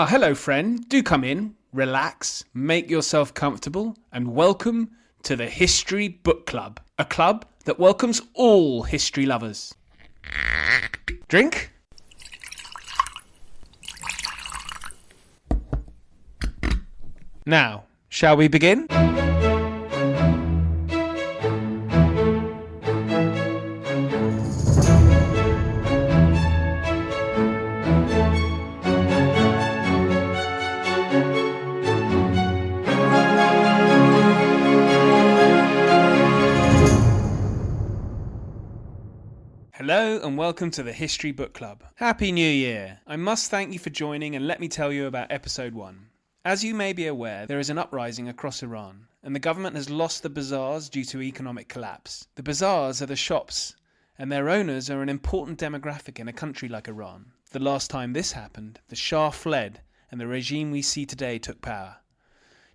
Hello, friend. Do come in, relax, make yourself comfortable, and welcome to the History Book Club, a club that welcomes all history lovers. Drink? Now, shall we begin? Hello and welcome to the History Book Club. Happy New Year! I must thank you for joining and let me tell you about episode 1. As you may be aware, there is an uprising across Iran, and the government has lost the bazaars due to economic collapse. The bazaars are the shops, and their owners are an important demographic in a country like Iran. The last time this happened, the Shah fled, and the regime we see today took power.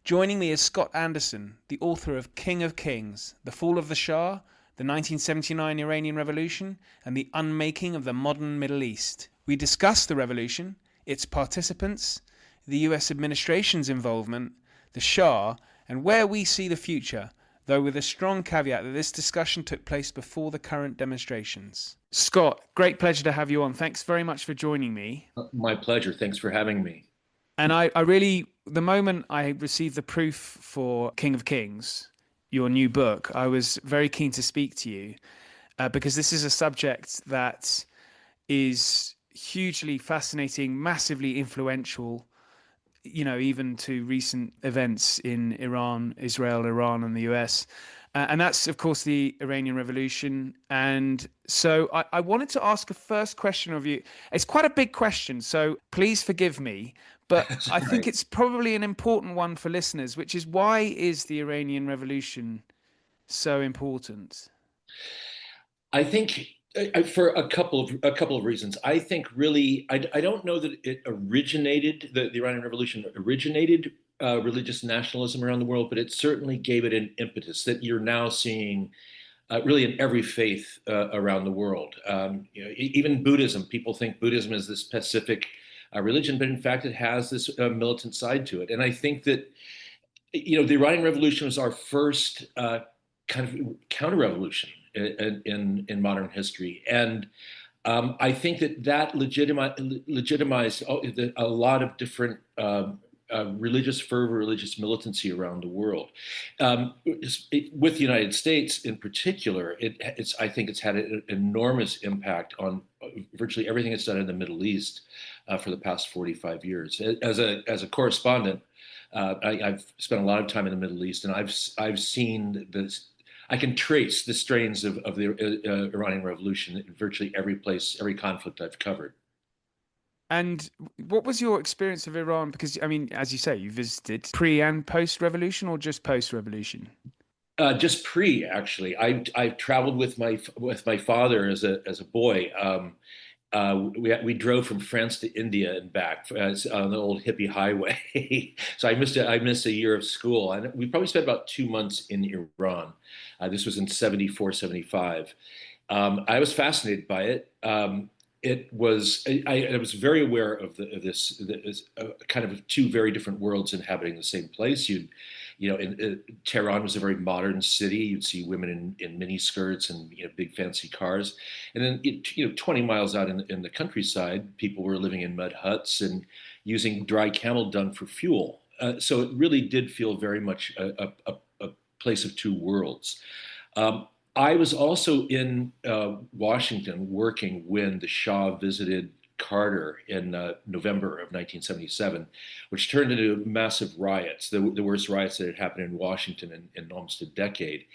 Joining me is Scott Anderson, the author of King of Kings, The Fall of the Shah, the 1979 Iranian Revolution, and the unmaking of the modern Middle East. We discuss the revolution, its participants, the US administration's involvement, the Shah, and where we see the future, though with a strong caveat that this discussion took place before the current demonstrations. Scott, great pleasure to have you on. Thanks very much for joining me. My pleasure. Thanks for having me. And I really, the moment I received the proof for King of Kings, your new book, I was very keen to speak to you because this is a subject that is hugely fascinating, massively influential, even to recent events in Iran, Israel, Iran, and the US. And that's, of course, the Iranian Revolution. And so I wanted to ask a first question of you. It's quite a big question, so please forgive me. But I think it's probably an important one for listeners, which is, why is the Iranian Revolution so important? I think for a couple of reasons. I think really, I don't know that it originated, the Iranian Revolution originated religious nationalism around the world, but it certainly gave it an impetus that you're now seeing really in every faith around the world. Even Buddhism, people think Buddhism is this pacific religion, but in fact, it has this militant side to it. And I think that, the Iranian Revolution was our first kind of counter-revolution in modern history. And I think that legitimized a lot of different religious fervor, religious militancy around the world. With the United States in particular, I think it's had an enormous impact on virtually everything it's done in the Middle East for the past 45 years. As a correspondent, I've spent a lot of time in the Middle East, and I've seen this. I can trace the strains of the Iranian Revolution in virtually every place, every conflict I've covered. And what was your experience of Iran? Because, I mean, as you say, you visited pre and post-revolution, or just post-revolution? Just pre, actually. I traveled with my father as a boy. We drove from France to India and back on the old hippie highway. So I missed a year of school, and we probably spent about 2 months in Iran. This was in 74, 75. I was fascinated by it. I was very aware of this kind of two very different worlds inhabiting the same place. Tehran was a very modern city. You'd see women in mini skirts and big fancy cars, and then 20 miles out in the countryside, people were living in mud huts and using dry camel dung for fuel. So it really did feel very much a place of two worlds. I was also in Washington working when the Shah visited Carter in November of 1977, which turned into massive riots, the worst riots that had happened in Washington in almost a decade.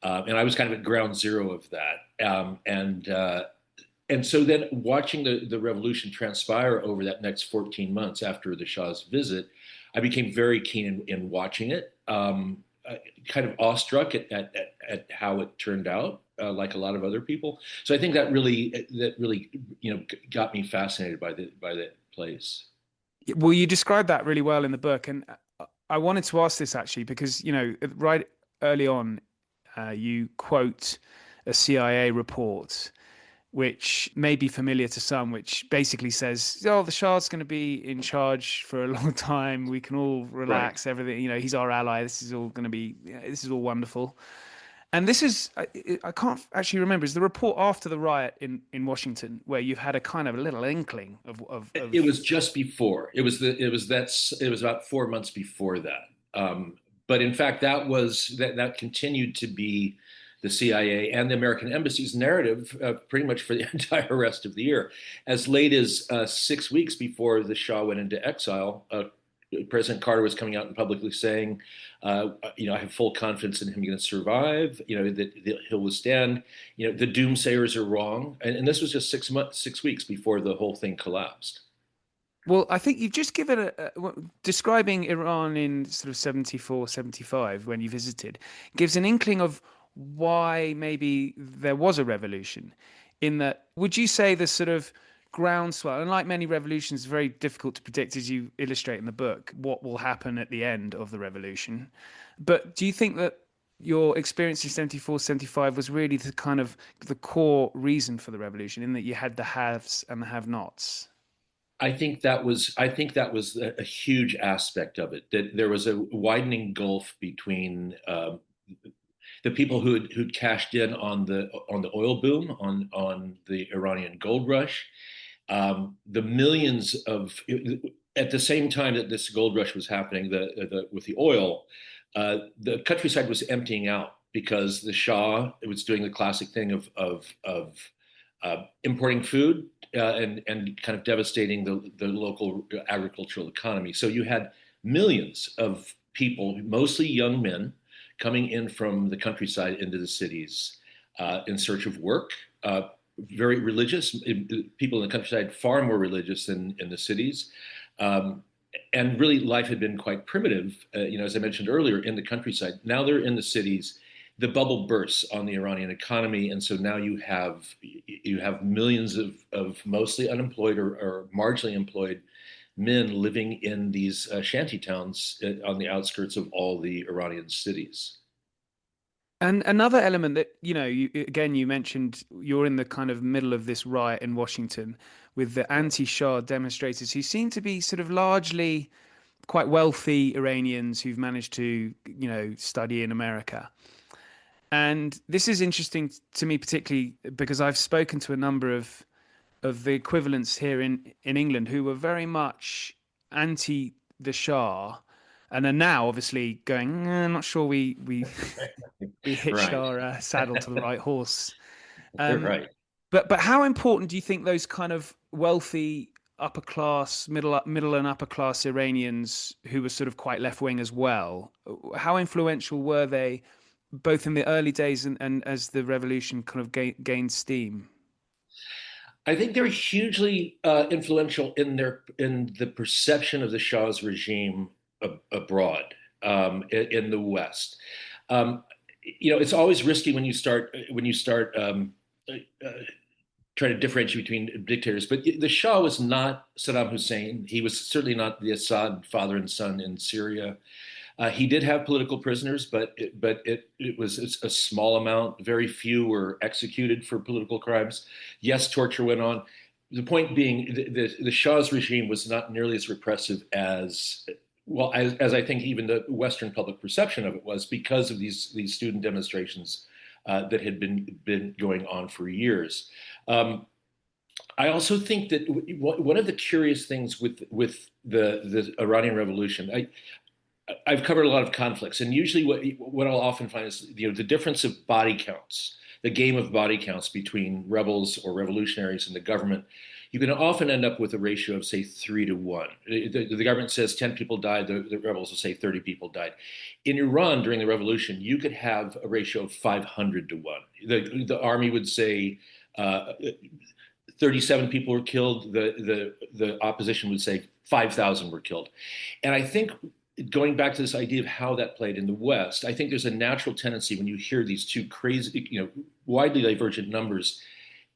And I was kind of at ground zero of that. And so then watching the revolution transpire over that next 14 months after the Shah's visit, I became very keen in watching it. Kind of awestruck at how it turned out, like a lot of other people. So I think that really got me fascinated by that place. Well, you described that really well in the book, and I wanted to ask this actually because right early on, you quote a CIA report which may be familiar to some, which basically says, oh, the Shah's going to be in charge for a long time. We can all Right. relax, everything, he's our ally. This is all going to be, this is all wonderful. And this is, I can't actually remember, is the report after the riot in Washington where you've had a kind of a little inkling It was just before. It was about 4 months before that. But in fact, that continued to be the CIA and the American embassy's narrative pretty much for the entire rest of the year. As late as 6 weeks before the Shah went into exile, President Carter was coming out and publicly saying, I have full confidence in him going to survive, that he'll withstand, the doomsayers are wrong. And this was just 6 months, 6 weeks before the whole thing collapsed. Well, I think you've just given describing Iran in sort of 74, 75 when you visited gives an inkling of why maybe there was a revolution. In that, would you say the sort of groundswell, and like many revolutions, it's very difficult to predict, as you illustrate in the book, what will happen at the end of the revolution. But do you think that your experience in 74, 75 was really the kind of the core reason for the revolution, in that you had the haves and the have-nots? I think that was a huge aspect of it. That there was a widening gulf between the people who'd cashed in on the oil boom, on the Iranian gold rush, the millions of at the same time that this gold rush was happening, with the oil, the countryside was emptying out because the Shah was doing the classic thing of importing food and kind of devastating the local agricultural economy. So you had millions of people, mostly young men, coming in from the countryside into the cities in search of work. Very religious people in the countryside, far more religious than in the cities. And really, life had been quite primitive, as I mentioned earlier, in the countryside. Now they're in the cities. The bubble bursts on the Iranian economy, and so now you have millions of mostly unemployed or marginally employed men living in these shanty towns on the outskirts of all the Iranian cities. And another element that, again, you mentioned you're in the kind of middle of this riot in Washington with the anti-Shah demonstrators who seem to be sort of largely quite wealthy Iranians who've managed to, study in America. And this is interesting to me, particularly because I've spoken to a number of the equivalents here in England who were very much anti the Shah and are now obviously going, I'm not sure we hitched Right. our saddle to the right horse. Um, Right. but how important do you think those kind of wealthy upper class, middle and upper class Iranians who were sort of quite left wing as well, how influential were they both in the early days and as the revolution kind of gained steam? I think they're hugely influential in the perception of the Shah's regime abroad, in the West. Um, it's always risky when you start uh, trying to differentiate between dictators. But the Shah was not Saddam Hussein. He was certainly not the Assad father and son in Syria. He did have political prisoners, but it was a small amount. Very few were executed for political crimes. Yes, torture went on. The point being, the Shah's regime was not nearly as repressive as well as I think even the Western public perception of it was, because of these student demonstrations that had been going on for years. Um, I also think that one of the curious things with the Iranian Revolution, I've covered a lot of conflicts, and usually what I'll often find is the difference of body counts, the game of body counts between rebels or revolutionaries and the government. You can often end up with a ratio of say 3 to 1. The government says 10 people died, the rebels will say 30 people died. In Iran during the revolution, you could have a ratio of 500 to 1. The army would say 37 people were killed. The opposition would say 5,000 were killed. And I think going back to this idea of how that played in the West, I think there's a natural tendency when you hear these two crazy, widely divergent numbers,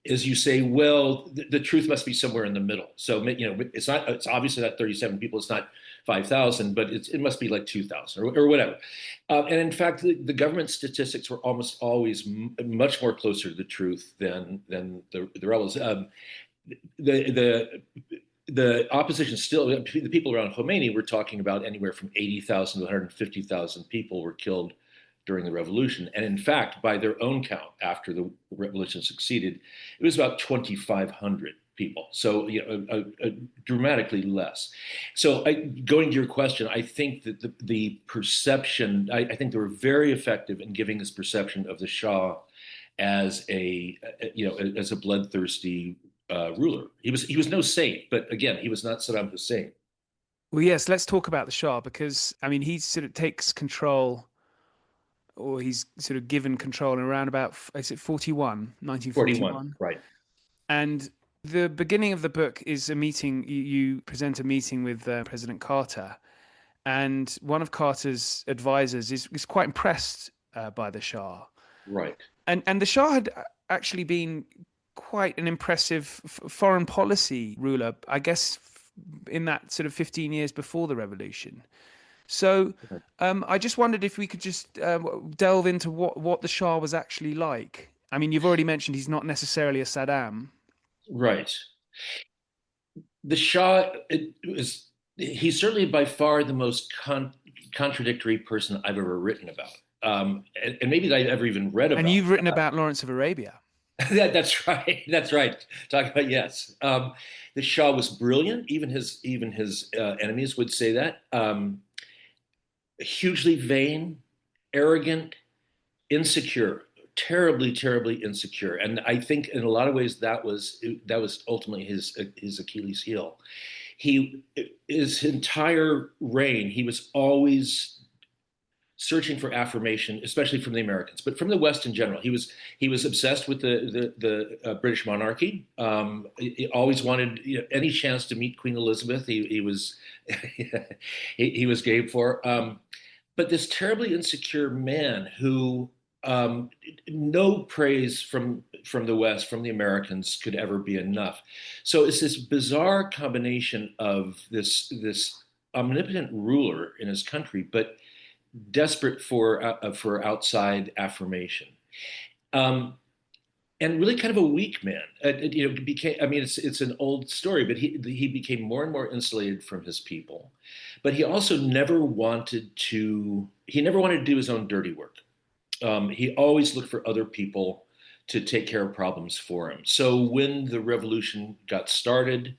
is you say, well, the truth must be somewhere in the middle. So, it's obviously not 37 people, it's not 5,000, but it must be like 2,000 or whatever. And in fact, the government statistics were almost always much more closer to the truth than the rebels. The the opposition still, the people around Khomeini were talking about anywhere from 80,000 to 150,000 people were killed during the revolution. And in fact, by their own count, after the revolution succeeded, it was about 2,500 people. So, dramatically less. So, going to your question, I think that the perception, I think they were very effective in giving this perception of the Shah as as a bloodthirsty ruler. He was no saint, but again, he was not Saddam Hussein. Well, yes, let's talk about the Shah because, I mean, he sort of takes control, or he's sort of given control in around about, is it 41, 41, 1941? right? And the beginning of the book is a meeting, you present a meeting with President Carter, and one of Carter's advisors is quite impressed by the Shah. Right. And the Shah had actually been quite an impressive foreign policy ruler, I guess, in that sort of 15 years before the revolution. So I just wondered if we could just delve into what the Shah was actually like. I mean, you've already mentioned he's not necessarily a Saddam. Right. The Shah he's certainly by far the most contradictory person I've ever written about. And maybe that I've ever even read And about. you've written about Lawrence of Arabia. That's right. That's right. Talking about, yes. The Shah was brilliant. Even his enemies would say that. Hugely vain, arrogant, insecure, terribly, terribly insecure. And I think in a lot of ways that was ultimately his Achilles heel. He His entire reign, he was always searching for affirmation, especially from the Americans, but from the West in general. He was obsessed with the British monarchy. He always wanted, any chance to meet Queen Elizabeth. He was he was game for. But this terribly insecure man who, no praise from the West, from the Americans, could ever be enough. So it's this bizarre combination of this omnipotent ruler in his country, but desperate for outside affirmation, um, and really kind of a weak man. Became. I mean, it's an old story, but he became more and more insulated from his people. But he also never wanted to. He never wanted to do his own dirty work. He always looked for other people to take care of problems for him. So when the revolution got started,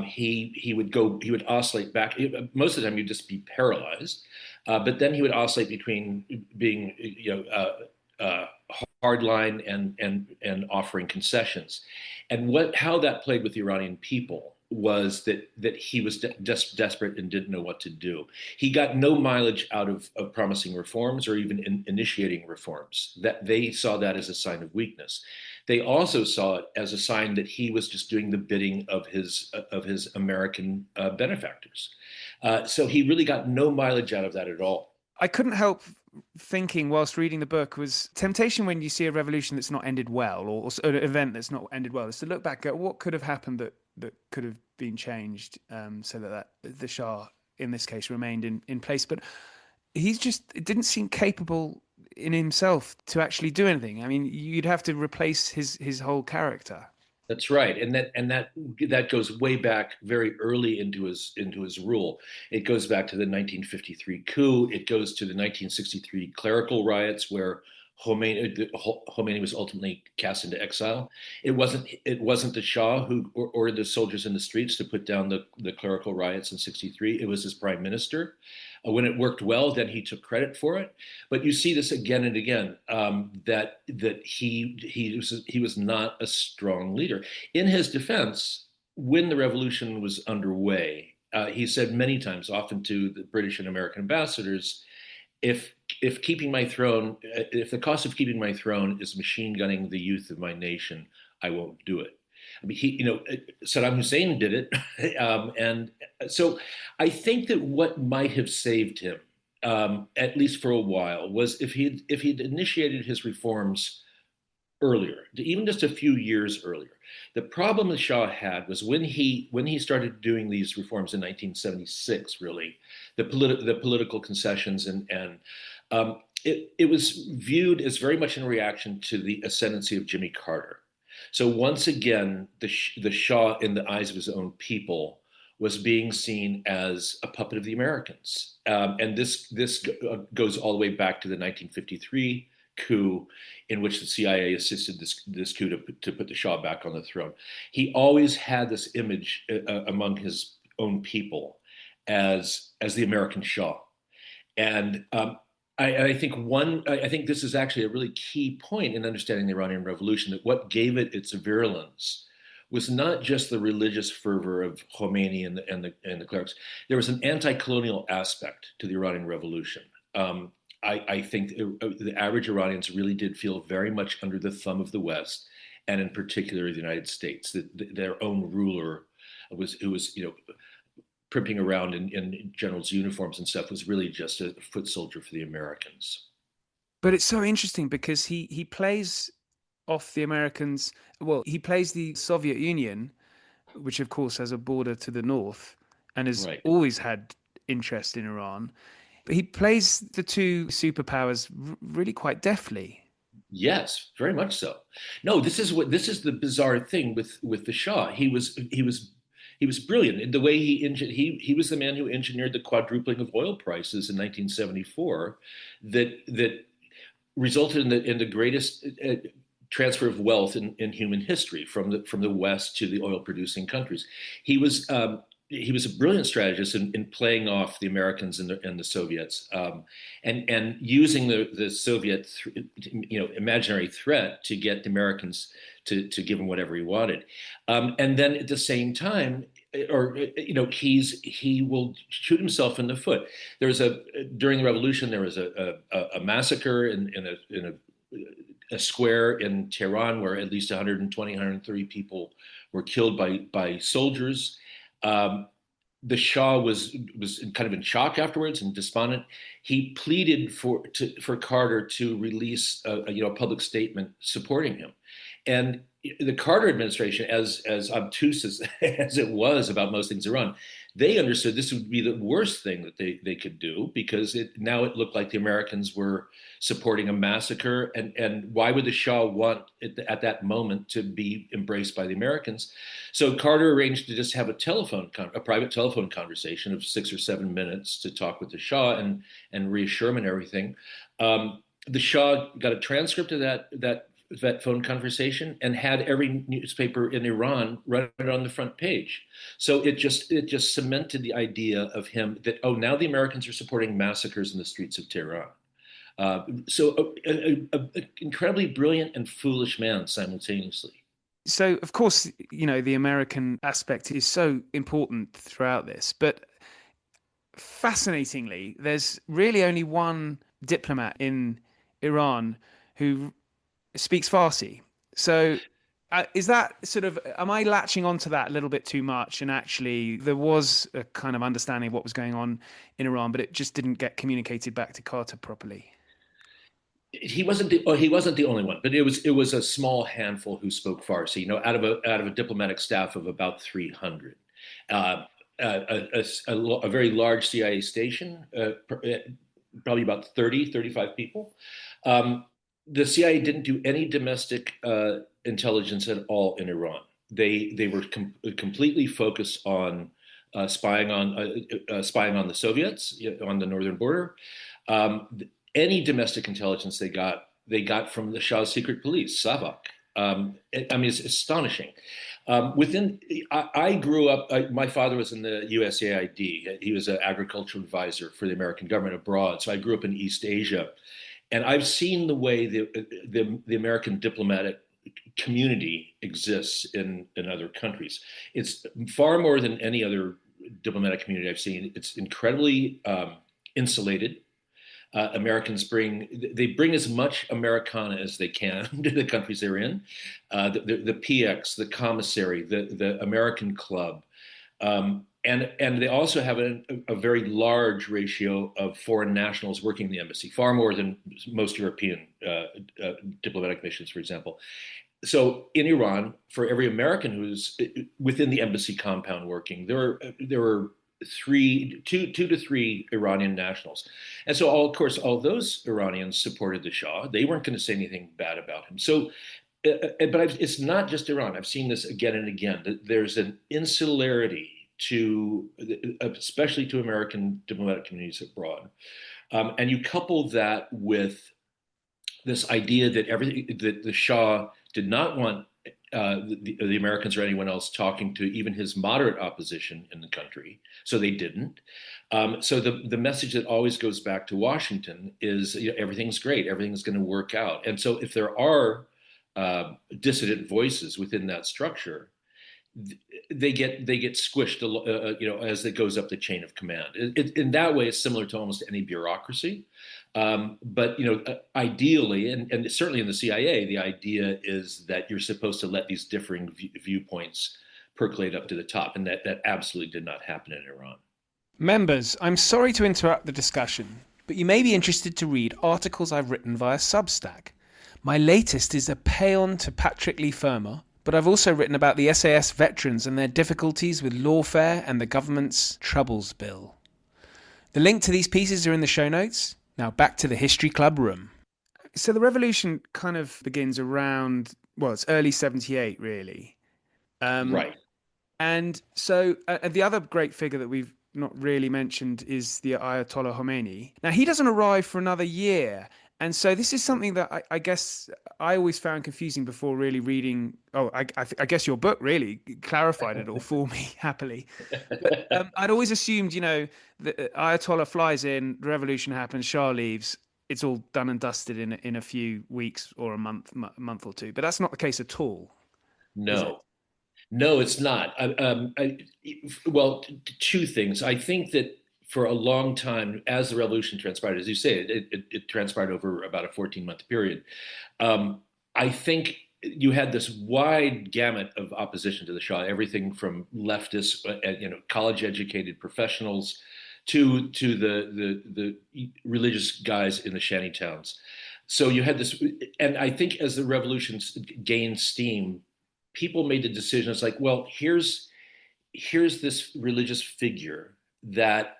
he would oscillate back. Most of the time, he'd just be paralyzed, but then he would oscillate between being, hardline and offering concessions. And how that played with the Iranian people was that he was desperate and didn't know what to do. He got no mileage out of promising reforms or even initiating reforms. That they saw that as a sign of weakness. They also saw it as a sign that he was just doing the bidding of his American benefactors. So he really got no mileage out of that at all. I couldn't help thinking whilst reading the book was temptation when you see a revolution that's not ended well, or an event that's not ended well, is to look back at what could have happened that could have been changed, so that the Shah in this case remained in place. But it didn't seem capable in himself to actually do anything. I mean, you'd have to replace his whole character. That's right, and that goes way back very early into his rule. It goes back to the 1953 coup. It goes to the 1963 clerical riots, where Khomeini was ultimately cast into exile. It wasn't the Shah who ordered the soldiers in the streets to put down the clerical riots in '63. It was his prime minister. When it worked well, then he took credit for it. But you see this again and again, that he was not a strong leader. In his defense, when the revolution was underway, he said many times, often to the British and American ambassadors, if keeping my throne, if the cost of keeping my throne is machine gunning the youth of my nation, I won't do it. I mean, Saddam Hussein did it, and so I think that what might have saved him, at least for a while, was if he'd initiated his reforms earlier, even just a few years earlier. The problem the Shah had was when he started doing these reforms in 1976, really, the political concessions it was viewed as very much in reaction to the ascendancy of Jimmy Carter. So once again, the Shah, in the eyes of his own people, was being seen as a puppet of the Americans, and this goes all the way back to the 1953 coup, in which the CIA assisted this coup to put the Shah back on the throne. He always had this image among his own people as the American Shah, and I think this is actually a really key point in understanding the Iranian Revolution. That what gave it its virulence was not just the religious fervor of Khomeini and the clerics. There was an anti-colonial aspect to the Iranian Revolution. I think the average Iranians really did feel very much under the thumb of the West, and in particular the United States. That their own ruler who was primping around in generals' uniforms and stuff was really just a foot soldier for the Americans. But it's so interesting because he plays off the Americans. Well, he plays the Soviet Union, which of course has a border to the north and has Right. always had interest in Iran. But he plays the two superpowers really quite deftly. Yes, very much so. No, this is the bizarre thing with the Shah. He was brilliant in the way he was the man who engineered the quadrupling of oil prices in 1974 that resulted in the greatest transfer of wealth in human history from the West to the oil producing countries. He was he was a brilliant strategist in playing off the Americans and the Soviets, and using the Soviet imaginary threat to get the Americans to give him whatever he wanted, and then at the same time, he will shoot himself in the foot. During the revolution there was a massacre in a square in Tehran where at least 120, 130 people were killed by soldiers. The Shah was kind of in shock afterwards and despondent. He pleaded for Carter to release a public statement supporting him, and the Carter administration, as obtuse as it was about most things Iran, they understood this would be the worst thing that they could do, because now it looked like the Americans were supporting a massacre, and why would the Shah want it at that moment to be embraced by the Americans? So Carter arranged to just have a private telephone conversation of 6 or 7 minutes to talk with the Shah and reassure him and everything. The Shah got a transcript of that phone conversation and had every newspaper in Iran run it on the front page. So it just cemented the idea of him that, oh, now the Americans are supporting massacres in the streets of Tehran. So an incredibly brilliant and foolish man simultaneously. So, of course, the American aspect is so important throughout this. But fascinatingly, there's really only one diplomat in Iran who speaks Farsi. So is that am I latching onto that a little bit too much? And actually, there was a kind of understanding of what was going on in Iran, but it just didn't get communicated back to Carter properly. He wasn't the only one, but it was a small handful who spoke Farsi. Out of a diplomatic staff of about 300. Uh, a very large CIA station, probably about 30, 35 people. The CIA didn't do any domestic intelligence at all in Iran. They were completely focused on spying on the Soviets, on the northern border. Um, any domestic intelligence they got from the Shah's secret police, Savak. It's astonishing. I grew up. My father was in the USAID. He was an agricultural advisor for the American government abroad. So I grew up in East Asia, and I've seen the way the American diplomatic community exists in other countries. It's far more than any other diplomatic community I've seen. It's incredibly insulated. Americans bring as much Americana as they can to the countries they're in. The PX, the commissary, the American club. and they also have a very large ratio of foreign nationals working in the embassy, far more than most European diplomatic missions, for example. So in Iran, for every American who's within the embassy compound working, there were two to three Iranian nationals, and so of course all those Iranians supported the Shah. They weren't going to say anything bad about him. So, but it's not just Iran. I've seen this again and again. There's an insularity to, especially to American diplomatic communities abroad, and you couple that with this idea that everything that the Shah did not want the Americans or anyone else talking to even his moderate opposition in the country, so they didn't. So the message that always goes back to Washington is, everything's great, everything's going to work out. And so if there are dissident voices within that structure, they get squished, as it goes up the chain of command. In that way, it's similar to almost any bureaucracy. But ideally, and certainly in the CIA, the idea is that you're supposed to let these differing viewpoints percolate up to the top, and that absolutely did not happen in Iran. Members, I'm sorry to interrupt the discussion, but you may be interested to read articles I've written via Substack. My latest is a paean to Patrick Leigh Fermor, but I've also written about the SAS veterans and their difficulties with lawfare and the government's Troubles Bill. The link to these pieces are in the show notes. Now back to the History Club room. So the revolution kind of begins around, it's early 78, really. Right. And so the other great figure that we've not really mentioned is the Ayatollah Khomeini. Now, he doesn't arrive for another year. And so this is something that I guess I always found confusing before really reading. I guess your book really clarified it all for me, happily. But, I'd always assumed, that Ayatollah flies in, the revolution happens, Shah leaves, it's all done and dusted in a few weeks or a month or two. But that's not the case at all. No. No, it's not. Well, two things. I think that for a long time, as the revolution transpired, as you say, it transpired over about a 14-month period. I think you had this wide gamut of opposition to the Shah, everything from leftists, college-educated professionals, to the religious guys in the shanty towns. So you had this, and I think as the revolution gained steam, people made the decision. It's like, well, here's this religious figure that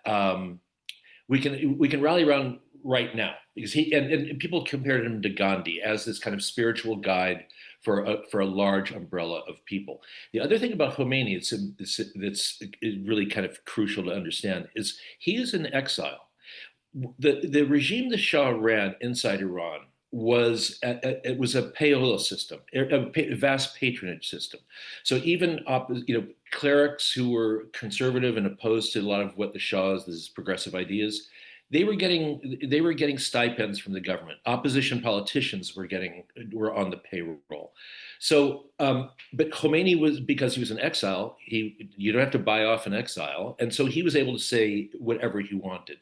we can rally around right now, because and people compared him to Gandhi as this kind of spiritual guide for a large umbrella of people. The other thing about Khomeini that's really kind of crucial to understand is he is in exile. The regime the Shah ran inside Iran it was a payola system, a vast patronage system. So even clerics who were conservative and opposed to a lot of what the Shah's progressive ideas, they were getting stipends from the government. Opposition politicians were on the payroll. So, but Khomeini was, because he was in exile, you don't have to buy off in exile, and so he was able to say whatever he wanted.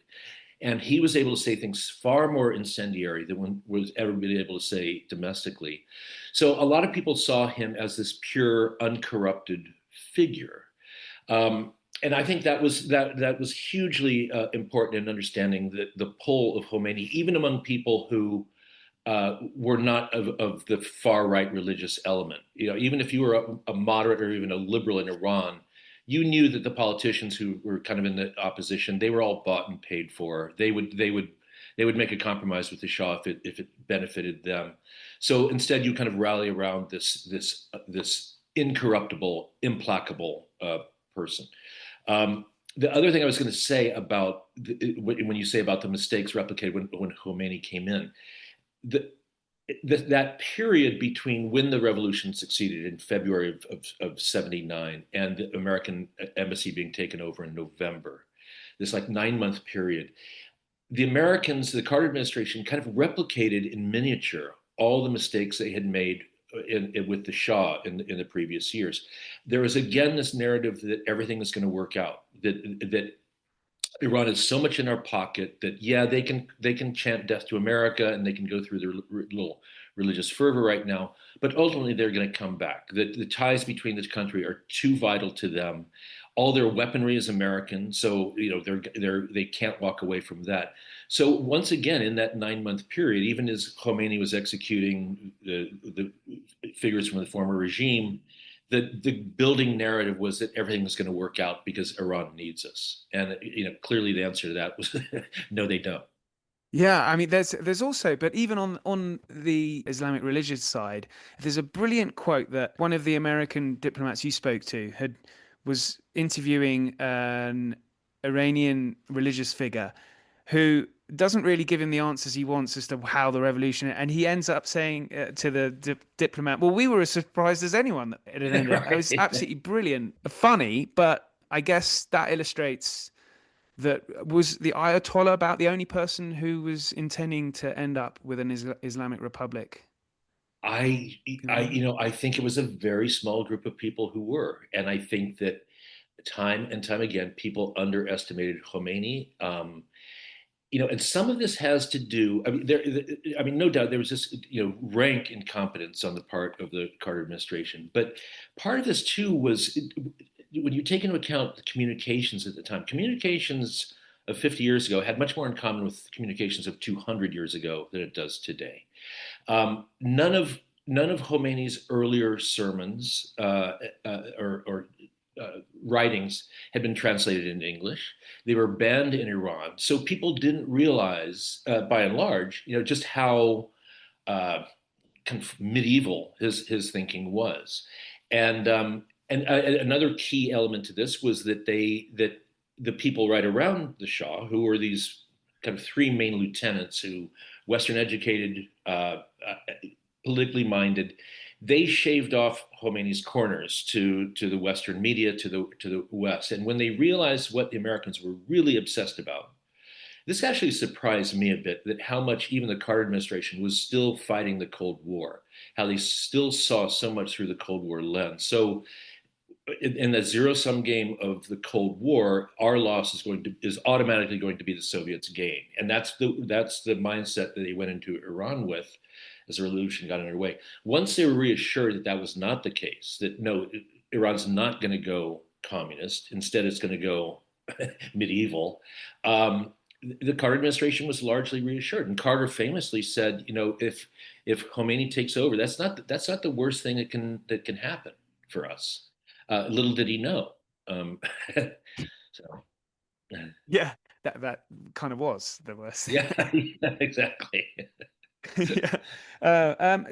And he was able to say things far more incendiary than one was ever been able to say domestically. So a lot of people saw him as this pure, uncorrupted figure. And I think that was hugely important in understanding the pull of Khomeini, even among people who were not of the far right religious element. Even if you were a moderate or even a liberal in Iran, you knew that the politicians who were kind of in the opposition, they were all bought and paid for. They would make a compromise with the Shah if it benefited them. So instead, you kind of rally around this incorruptible, implacable person. The other thing I was going to say about when you say about the mistakes replicated when Khomeini came in, that period between when the revolution succeeded in February of 79 and the American embassy being taken over in November, this like 9-month period, the Americans, the Carter administration, kind of replicated in miniature all the mistakes they had made with the Shah in the previous years. There was again this narrative that everything is going to work out, that Iran is so much in our pocket that they can chant death to America and they can go through their little religious fervor right now, but ultimately they're going to come back. The ties between this country are too vital to them. All their weaponry is American, so they can't walk away from that. So once again, in that 9 month period, even as Khomeini was executing the figures from the former regime, the building narrative was that everything was going to work out because Iran needs us, and clearly the answer to that was no, they don't. Yeah, I mean, there's also, but even on the Islamic religious side, there's a brilliant quote that one of the American diplomats you spoke to had was interviewing an Iranian religious figure who doesn't really give him the answers he wants as to how the revolution, and he ends up saying to the diplomat, "Well, we were as surprised as anyone that it had ended up." It was Right. absolutely brilliant, funny, but I guess that illustrates that was the Ayatollah about the only person who was intending to end up with an Islamic Republic I, in I, Iran. I think it was a very small group of people who were, and I think that time and time again, people underestimated Khomeini. And some of this has to do. No doubt there was this, rank incompetence on the part of the Carter administration, but part of this too was when you take into account the communications at the time. Communications of 50 years ago had much more in common with communications of 200 years ago than it does today. None of Khomeini's earlier sermons or writings had been translated into English. They were banned in Iran, so people didn't realize, by and large, just how kind of medieval his thinking was. And another key element to this was that the people right around the Shah, who were these kind of three main lieutenants, who Western educated, politically minded, they shaved off Khomeini's corners to the Western media, to the West. And when they realized what the Americans were really obsessed about, this actually surprised me a bit, that how much even the Carter administration was still fighting the Cold War, how they still saw so much through the Cold War lens. So in that zero sum game of the Cold War, our loss is automatically going to be the Soviets' gain, and that's the mindset that they went into Iran with as the revolution got underway. Once they were reassured that that was not the case, that no, Iran's not going to go communist, instead it's going to go medieval. The Carter administration was largely reassured, and Carter famously said, if Khomeini takes over, that's not the worst thing that can happen for us. Little did he know. Um, so, Yeah, that kind of was the worst. yeah, exactly. Yeah.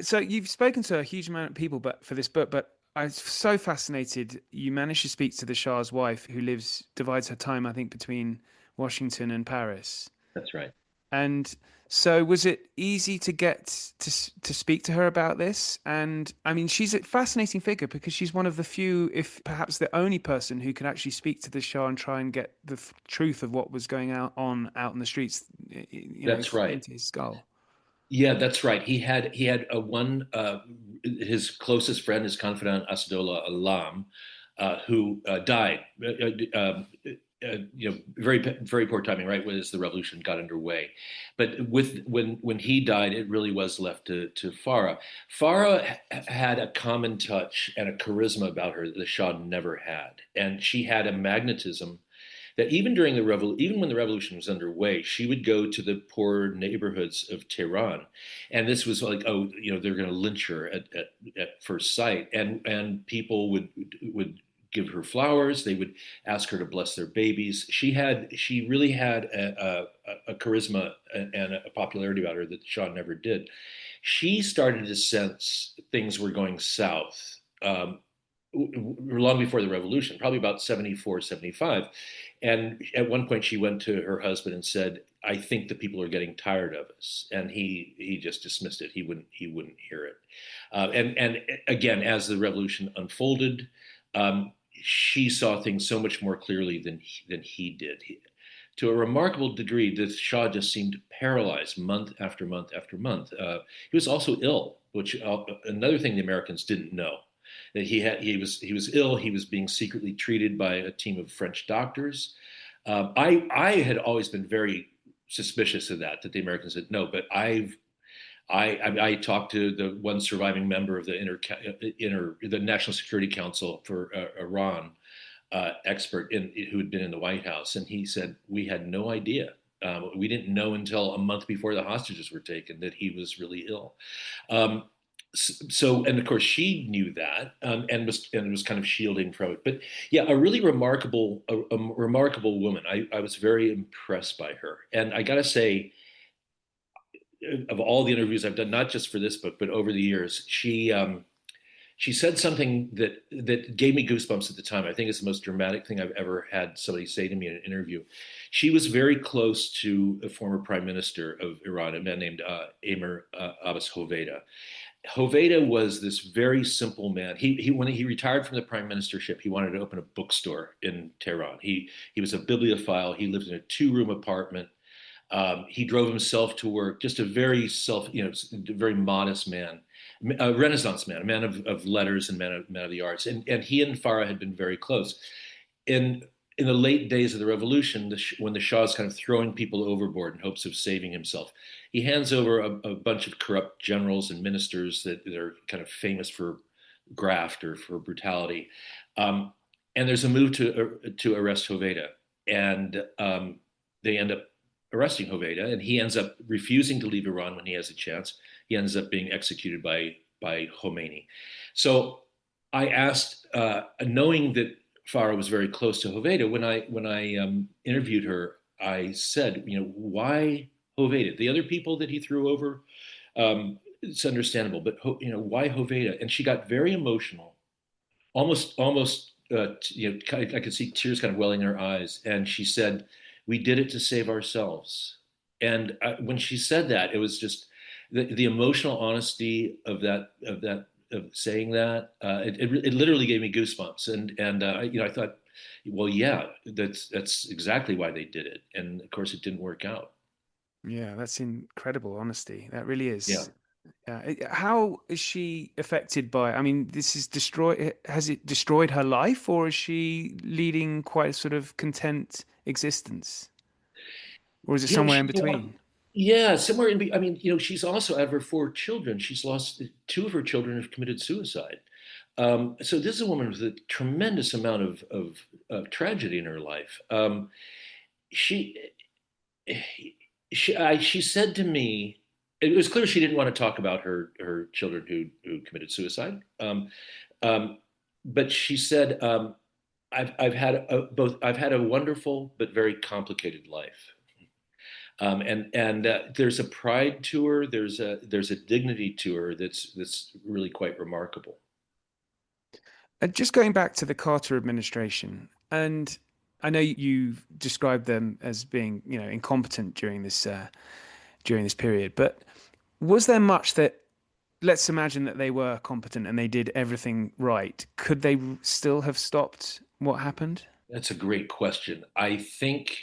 So you've spoken to a huge amount of people, but for this book, but I was so fascinated. You managed to speak to the Shah's wife, who divides her time, I think, between Washington and Paris. That's right. And so, was it easy to get to speak to her about this? And I mean, she's a fascinating figure because she's one of the few, if perhaps the only person who could actually speak to the Shah and try and get the truth of what was going on out in the streets, That's right. into his skull. Yeah, that's right. He had a one his closest friend, his confidant Asadullah Alam, who died. Very very poor timing, right? As the revolution got underway, but when he died, it really was left to Farah. Farah had a common touch and a charisma about her that the Shah never had, and she had a magnetism that even when the revolution was underway, she would go to the poor neighborhoods of Tehran, and this was like, oh, they're going to lynch her at first sight, and people would give her flowers. They would ask her to bless their babies. She really had a charisma and a popularity about her that the Shah never did. She started to sense things were going south. Long before the revolution, probably about 74, 75. And at one point, she went to her husband and said, "I think the people are getting tired of us." And he just dismissed it. He wouldn't hear it. And again, as the revolution unfolded, she saw things so much more clearly than he did. To a remarkable degree, the Shah just seemed paralyzed month after month after month. He was also ill, which another thing the Americans didn't know, that he was ill. He was being secretly treated by a team of French doctors. I had always been very suspicious of that the Americans said no, but I talked to the one surviving member of the National Security Council for Iran, expert who had been in the White House, and he said we had no idea. We didn't know until a month before the hostages were taken that he was really ill. Um, so, and of course, she knew that, and was kind of shielding from it. But yeah, a really a remarkable woman. I was very impressed by her, and I got to say, of all the interviews I've done, not just for this book, but over the years, she said something that gave me goosebumps at the time. I think it's the most dramatic thing I've ever had somebody say to me in an interview. She was very close to a former prime minister of Iran, a man named Amir Abbas Hoveda. Hoveda was this very simple man. When he retired from the prime ministership, he wanted to open a bookstore in Tehran. He was a bibliophile. He lived in a two-room apartment. He drove himself to work. Just a very very modest man, a Renaissance man, a man of letters and man of the arts. And he and Farah had been very close. In in the late days of the revolution, when the Shah is kind of throwing people overboard in hopes of saving himself, he hands over a bunch of corrupt generals and ministers that are kind of famous for graft or for brutality. And there's a move to arrest Hoveda, and they end up arresting Hoveda, and he ends up refusing to leave Iran when he has a chance. He ends up being executed by Khomeini. So I asked, knowing that Farah was very close to Hoveda, when I interviewed her, I said, why Hoveda? The other people that he threw over, it's understandable, but why Hoveda? And she got very emotional, almost. I could see tears kind of welling in her eyes, and she said, "We did it to save ourselves." And when she said that, it was just the emotional honesty of saying that. It literally gave me goosebumps, and I thought, well, yeah, that's exactly why they did it, and of course, it didn't work out. Yeah, that's incredible honesty. That really Yeah. is. How is she affected by? I mean, this is destroy. Has it destroyed her life, or is she leading quite a sort of content existence, or is it somewhere in She lost, between? yeah, somewhere in. I mean, she's also out of her four children. She's lost two of her children have committed suicide. So this is a woman with a tremendous amount of tragedy in her life. She she said to me, it was clear she didn't want to talk about her children who committed suicide. Um, but she said, I've had I've had a wonderful but very complicated life. And there's a pride to her. There's a dignity to her that's really quite remarkable. Just going back to the Carter administration, and I know you've described them as being, incompetent during this period, but was there much that, let's imagine that they were competent and they did everything right, could they still have stopped what happened? That's a great question. I think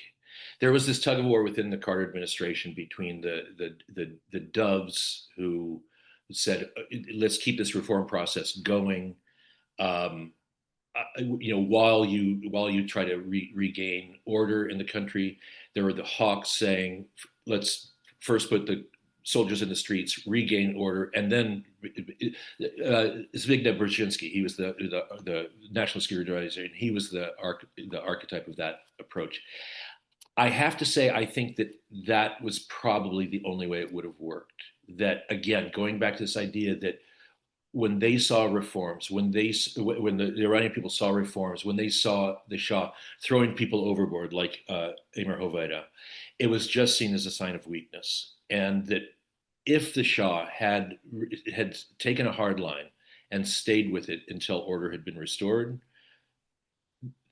there was this tug of war within the Carter administration between the doves who said, "Let's keep this reform process going." Um, while you try to regain order in the country, there were the hawks saying, "Let's first put the soldiers in the streets, regain order, and then." Zbigniew Brzezinski, he was the national security advisor, and he was the archetype of that approach. I have to say, I think that was probably the only way it would have worked. That again, going back to this idea that when they saw reforms, when the Iranian people saw reforms, when they saw the Shah throwing people overboard like Emir Hoveda, it was just seen as a sign of weakness, and that if the Shah had taken a hard line and stayed with it until order had been restored,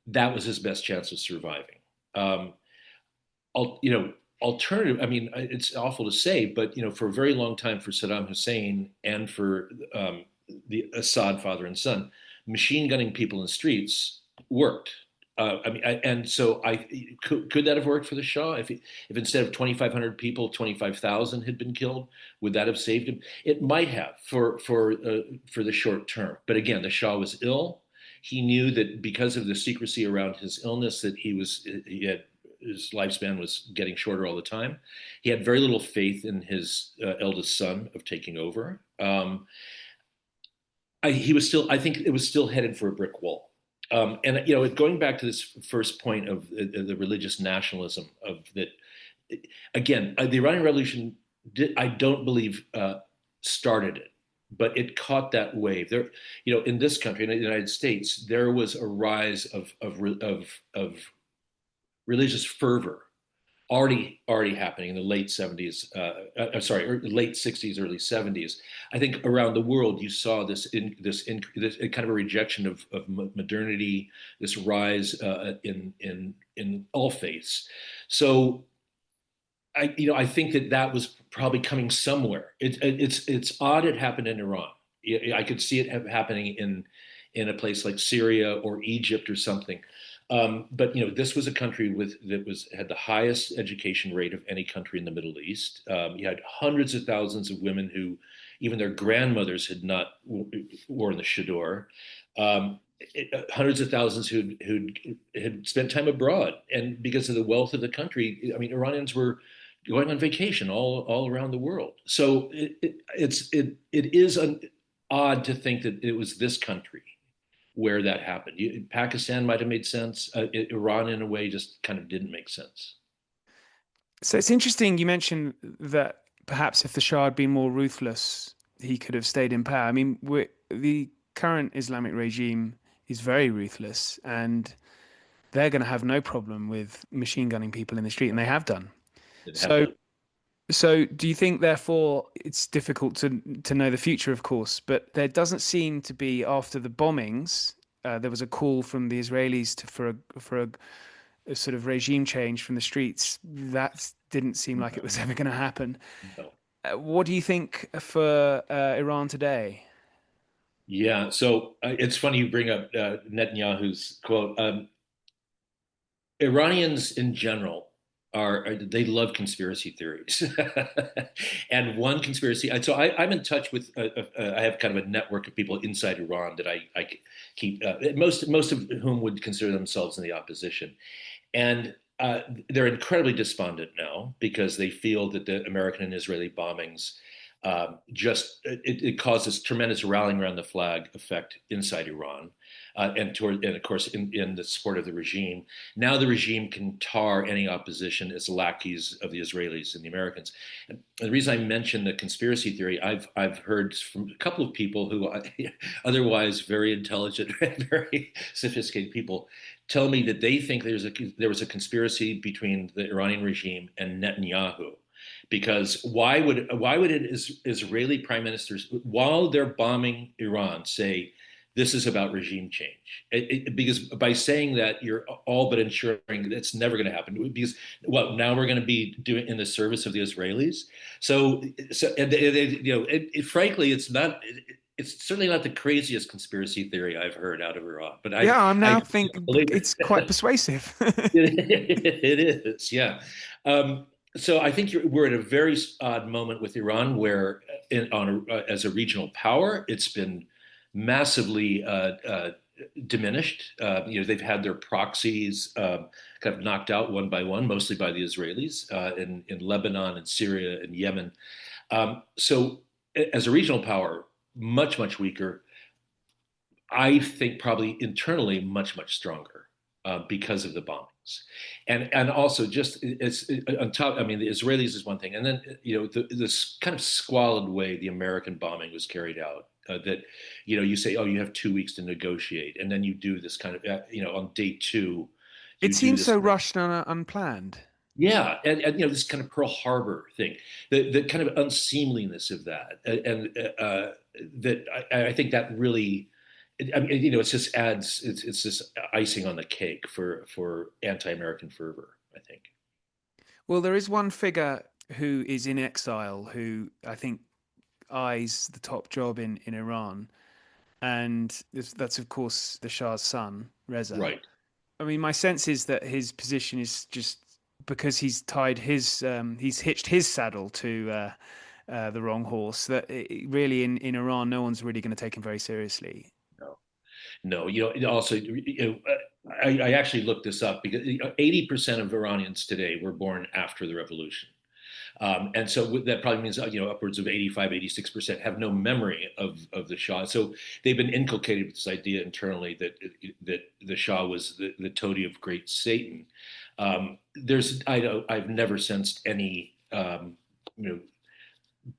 that was his best chance of surviving. Um, Alternative. I mean, it's awful to say, but for a very long time for Saddam Hussein and for the Assad father and son, machine gunning people in the streets worked. And so could that have worked for the Shah if instead of 2,500 people, 25,000 had been killed? Would that have saved him? It might have for the short term. But again, the Shah was ill. He knew that because of the secrecy around his illness, that he had his lifespan was getting shorter all the time. He had very little faith in his eldest son of taking over. He was still, I think, it was still headed for a brick wall. And going back to this first point of the religious nationalism of that, again, the Iranian Revolution I don't believe started it, but it caught that wave. There, in this country, in the United States, there was a rise of religious fervor already happening in the late 70s. I'm sorry, late 60s, early 70s. I think around the world you saw this kind of a rejection of modernity, this rise in all faiths. So I think that was probably coming somewhere. It's odd it happened in Iran. I could see it happening in a place like Syria or Egypt or something. But this was a country that had the highest education rate of any country in the Middle East. You had hundreds of thousands of women who even their grandmothers had not worn the chador. Hundreds of thousands who had spent time abroad, and because of the wealth of the country, I mean, Iranians were going on vacation all around the world. So it is odd to think that it was this country where that happened. Pakistan might have made sense. Iran, in a way, just kind of didn't make sense. So it's interesting you mentioned that perhaps if the Shah had been more ruthless, he could have stayed in power. I mean, the current Islamic regime is very ruthless, and they're going to have no problem with machine gunning people in the street, and they have done. It have So, done. so do you think, therefore, it's difficult to know the future, of course, but there doesn't seem to be after the bombings. There was a call from the Israelis a sort of regime change from the streets. That didn't seem like it No, was ever going to happen. no. What do you think for Iran today? Yeah. So it's funny you bring up Netanyahu's quote. Iranians in general they love conspiracy theories, and one conspiracy. So I'm in touch with. I have kind of a network of people inside Iran that I keep. Most of whom would consider themselves in the opposition, and they're incredibly despondent now because they feel that the American and Israeli bombings it causes tremendous rallying around the flag effect inside Iran, and of course in the support of the regime. Now the regime can tar any opposition as lackeys of the Israelis and the Americans. And the reason I mention the conspiracy theory, I've heard from a couple of people who otherwise very intelligent, very sophisticated people tell me that they think there was a conspiracy between the Iranian regime and Netanyahu. Because why would an Israeli prime ministers, while they're bombing Iran, say this is about regime change? Because by saying that, you're all but ensuring that it's never going to happen. Because now we're going to be doing in the service of the Israelis. So and frankly, it's not. It's certainly not the craziest conspiracy theory I've heard out of Iran, but Yeah, I'm I now do think believe it's quite it. persuasive. It is, yeah. So I think we're at a very odd moment with Iran, where as a regional power, it's been massively diminished. They've had their proxies kind of knocked out one by one, mostly by the Israelis in Lebanon and Syria and Yemen. So as a regional power, much weaker. I think probably internally much stronger because of the bombings, and also just on top. I mean, the Israelis is one thing, and then this kind of squalid way the American bombing was carried out. That you say, oh, you have 2 weeks to negotiate, and then you do this kind of on day two, It you do seems this. so rushed and unplanned. Yeah, and this kind of Pearl Harbor thing, the kind of unseemliness of that, and that I think that really, I mean, it just adds it's just icing on the cake for anti-American fervor, I think. Well, there is one figure who is in exile who I think eyes the top job in Iran, and that's of course the Shah's son, Reza. Right. I mean, my sense is that his position is just because he's hitched his saddle to the wrong horse. That really in Iran, no one's really going to take him very seriously. No, no. Also, I actually looked this up because 80% of Iranians today were born after the revolution. And so that probably means, upwards of 85, 86% have no memory of the Shah. So they've been inculcated with this idea internally that the Shah was the toady of great Satan. I've never sensed any,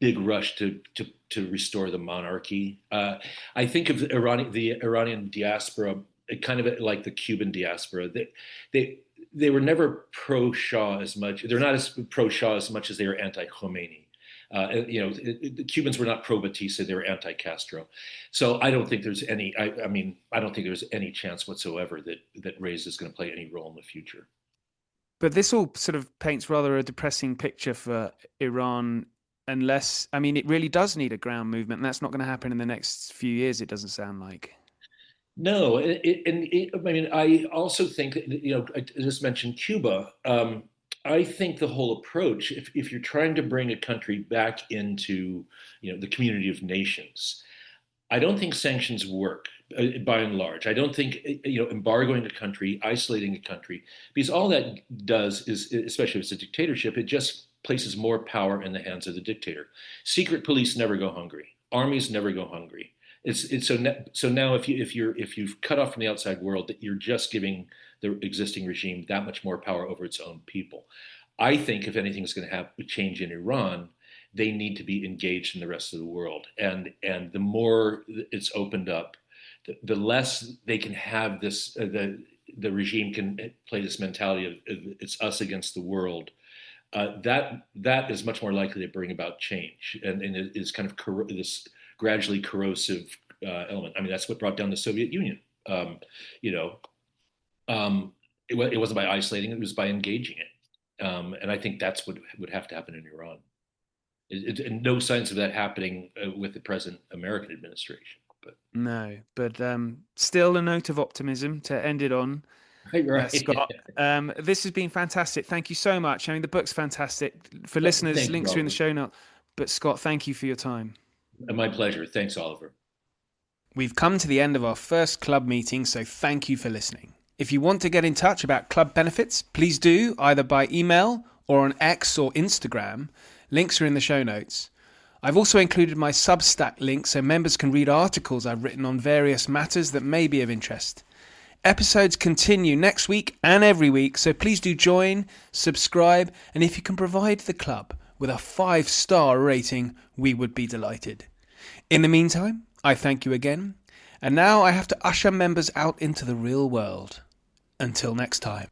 big rush to restore the monarchy. I think of the Iranian diaspora kind of like the Cuban diaspora. They were never pro Shah as much. They're not as pro Shah as much as they were anti Khomeini. The Cubans were not pro Batista; they were anti Castro. So I don't think there's any. I don't think there's any chance whatsoever that Reza is going to play any role in the future. But this all sort of paints rather a depressing picture for Iran, unless, I mean, it really does need a ground movement, and that's not going to happen in the next few years, it doesn't sound like. No, I also think that, I just mentioned Cuba. I think the whole approach, if you're trying to bring a country back into, the community of nations, I don't think sanctions work by and large. I don't think embargoing a country, isolating a country, because all that does is, especially if it's a dictatorship, it just places more power in the hands of the dictator. Secret police never go hungry. Armies never go hungry. So now if you've cut off from the outside world, that you're just giving the existing regime that much more power over its own people. I think if anything is going to have a change in Iran, they need to be engaged in the rest of the world, and the more it's opened up, the less they can have this. The regime can play this mentality of it's us against the world. That is much more likely to bring about change, and it is kind of this gradually corrosive element. I mean, that's what brought down the Soviet Union. You know, it wasn't by isolating; it was by engaging it. And I think that's what would have to happen in Iran. And no signs of that happening with the present American administration. But No, but still a note of optimism to end it on. right. Scott, this has been fantastic. Thank you so much. I mean, the book's fantastic. For listeners, Thank you, links are in the Oliver. show notes. But Scott, thank you for your time. My pleasure. Thanks, Oliver. We've come to the end of our first club meeting, so thank you for listening. If you want to get in touch about club benefits, please do, either by email or on X or Instagram. Links are in the show notes. I've also included my Substack link so members can read articles I've written on various matters that may be of interest. Episodes continue next week and every week, so please do join, subscribe, and if you can provide the club with a 5-star rating, we would be delighted. In the meantime, I thank you again, and now I have to usher members out into the real world. Until next time.